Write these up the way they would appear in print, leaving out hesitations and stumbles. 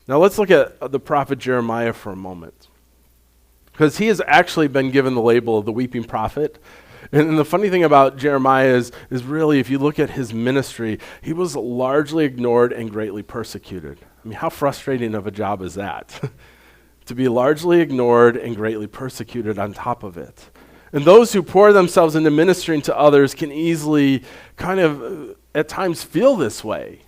Now let's look at the prophet Jeremiah for a moment, because he has actually been given the label of the weeping prophet. And the funny thing about Jeremiah is really, if you look at his ministry, he was largely ignored and greatly persecuted. I mean, how frustrating of a job is that? To be largely ignored and greatly persecuted on top of it. And those who pour themselves into ministering to others can easily kind of, at times, feel this way.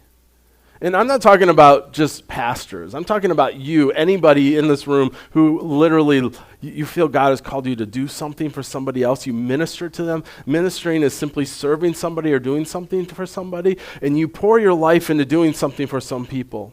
And I'm not talking about just pastors. I'm talking about you, anybody in this room who literally, you feel God has called you to do something for somebody else. You minister to them. Ministering is simply serving somebody or doing something for somebody. And you pour your life into doing something for some people.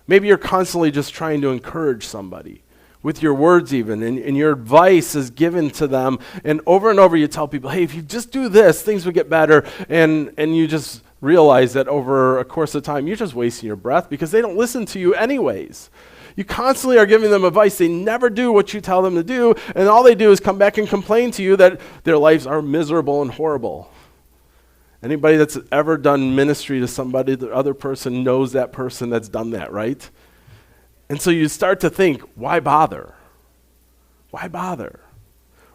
Maybe you're constantly just trying to encourage somebody with your words even, and your advice is given to them. And over you tell people, hey, if you just do this, things will get better. And you just realize that over a course of time, you're just wasting your breath because they don't listen to you anyways. You constantly are giving them advice. They never do what you tell them to do, and all they do is come back and complain to you that their lives are miserable and horrible. Anybody that's ever done ministry to somebody, the other person knows that person that's done that, right? And so you start to think, why bother? Why bother?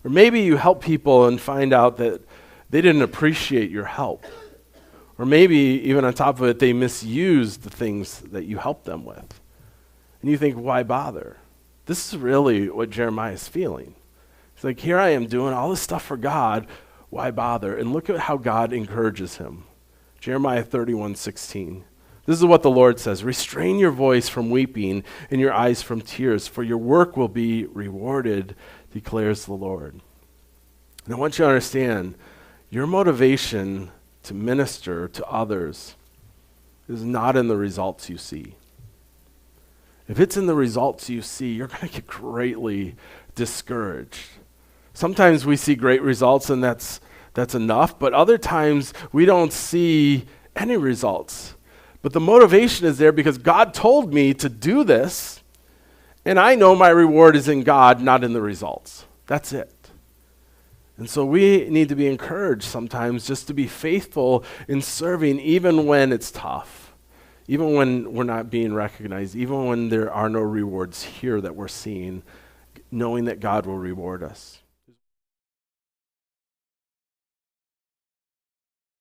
Or maybe you help people and find out that they didn't appreciate your help. Or maybe, even on top of it, they misused the things that you helped them with. And you think, why bother? This is really what Jeremiah is feeling. It's like, here I am doing all this stuff for God. Why bother? And look at how God encourages him. Jeremiah 31:16. This is what the Lord says. Restrain your voice from weeping and your eyes from tears, for your work will be rewarded, declares the Lord. And I want you to understand, your motivation to minister to others is not in the results you see. If it's in the results you see, you're going to get greatly discouraged. Sometimes we see great results and that's enough, but other times we don't see any results. But the motivation is there because God told me to do this, and I know my reward is in God, not in the results. That's it. And so we need to be encouraged sometimes just to be faithful in serving even when it's tough, even when we're not being recognized, even when there are no rewards here that we're seeing, knowing that God will reward us.